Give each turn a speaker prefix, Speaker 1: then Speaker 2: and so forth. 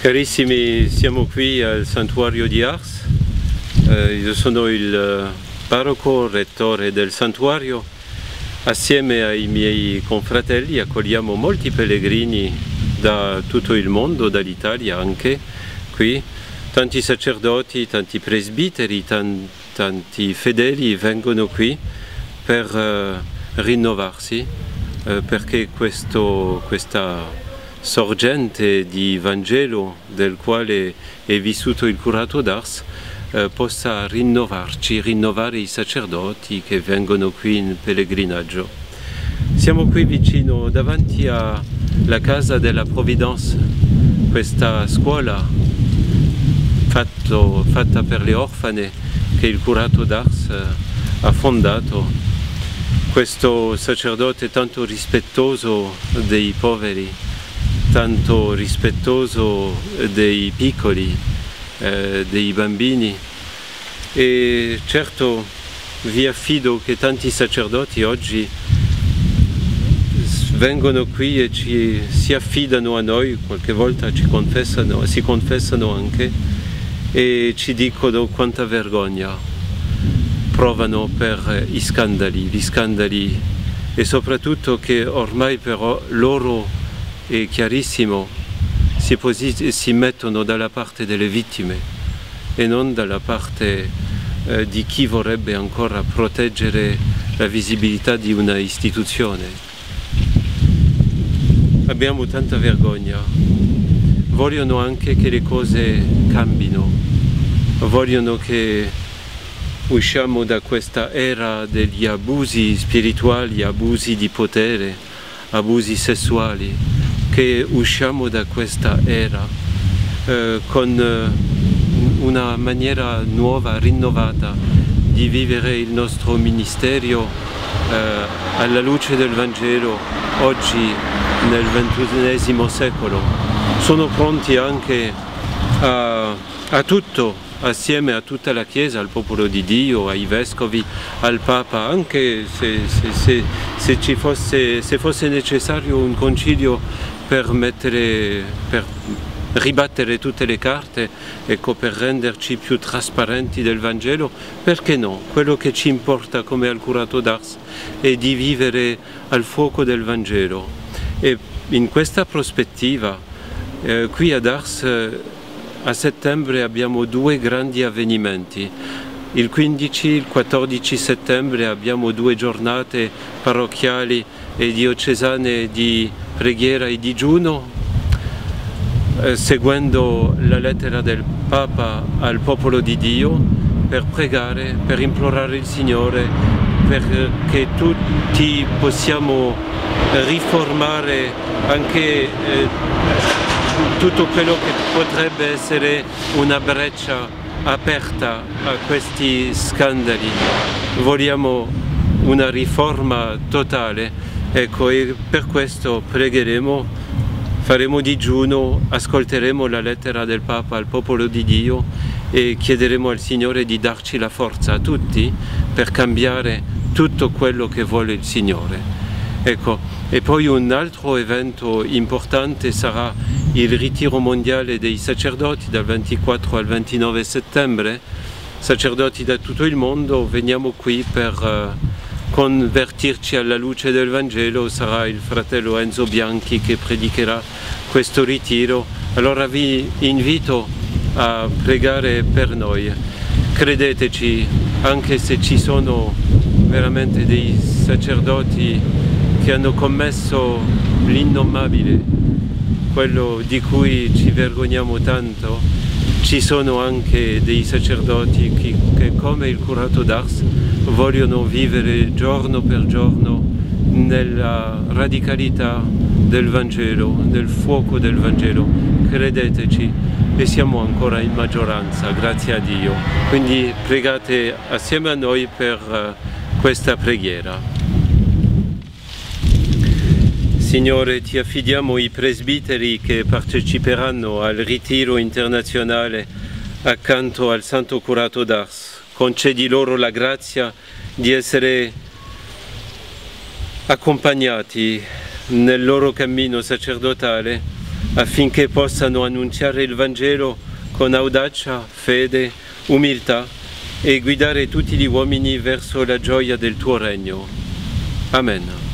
Speaker 1: Carissimi, siamo qui al santuario di Ars. Io sono il parroco rettore del santuario. Assieme ai miei confratelli accogliamo molti pellegrini da tutto il mondo, dall'Italia anche qui. Tanti sacerdoti, tanti presbiteri, tanti fedeli vengono qui per rinnovarsi, perché questa sorgente di Vangelo del quale è vissuto il curato d'Ars possa rinnovarci, rinnovare i sacerdoti che vengono qui in pellegrinaggio. Siamo qui vicino, davanti alla Casa della Providence, questa scuola fatta per le orfane che il curato d'Ars ha fondato. Questo sacerdote tanto rispettoso dei poveri, tanto rispettoso dei piccoli, dei bambini, e certo vi affido che tanti sacerdoti oggi vengono qui e si affidano a noi, qualche volta si confessano anche e ci dicono quanta vergogna provano per gli scandali e soprattutto che ormai però loro è chiarissimo, si mettono dalla parte delle vittime e non dalla parte di chi vorrebbe ancora proteggere la visibilità di una istituzione. Abbiamo tanta vergogna, vogliono anche che le cose cambino, vogliono che usciamo da questa era degli abusi spirituali, abusi di potere, abusi sessuali, che usciamo da questa era con una maniera nuova, rinnovata di vivere il nostro ministero alla luce del Vangelo oggi nel XXI secolo. Sono pronti anche a tutto, assieme a tutta la Chiesa, al popolo di Dio, ai vescovi, al Papa, anche se fosse necessario un concilio per ribattere tutte le carte, ecco, per renderci più trasparenti del Vangelo, perché no? Quello che ci importa come al curato d'Ars è di vivere al fuoco del Vangelo. E in questa prospettiva, qui ad Ars a settembre abbiamo due grandi avvenimenti. Il 15 e il 14 settembre abbiamo due giornate parrocchiali e diocesane di preghiera e digiuno, seguendo la lettera del Papa al popolo di Dio, per pregare, per implorare il Signore, perché tutti possiamo riformare anche tutto quello che potrebbe essere una breccia aperta a questi scandali. Vogliamo una riforma totale, ecco, e per questo pregheremo, faremo digiuno, ascolteremo la lettera del Papa al popolo di Dio e chiederemo al Signore di darci la forza a tutti per cambiare tutto quello che vuole il Signore. Ecco, e poi un altro evento importante sarà il ritiro mondiale dei sacerdoti dal 24 al 29 settembre. Sacerdoti da tutto il mondo, veniamo qui per convertirci alla luce del Vangelo. Sarà il fratello Enzo Bianchi che predicherà questo ritiro. Allora vi invito a pregare per noi. Credeteci, anche se ci sono veramente dei sacerdoti che hanno commesso l'innommabile, quello di cui ci vergogniamo tanto, ci sono anche dei sacerdoti che come il curato d'Ars vogliono vivere giorno per giorno nella radicalità del Vangelo, nel fuoco del Vangelo. Credeteci, e siamo ancora in maggioranza, grazie a Dio. Quindi pregate assieme a noi per questa preghiera. Signore, ti affidiamo i presbiteri che parteciperanno al ritiro internazionale accanto al Santo Curato d'Ars. Concedi loro la grazia di essere accompagnati nel loro cammino sacerdotale affinché possano annunciare il Vangelo con audacia, fede, umiltà e guidare tutti gli uomini verso la gioia del tuo regno. Amen.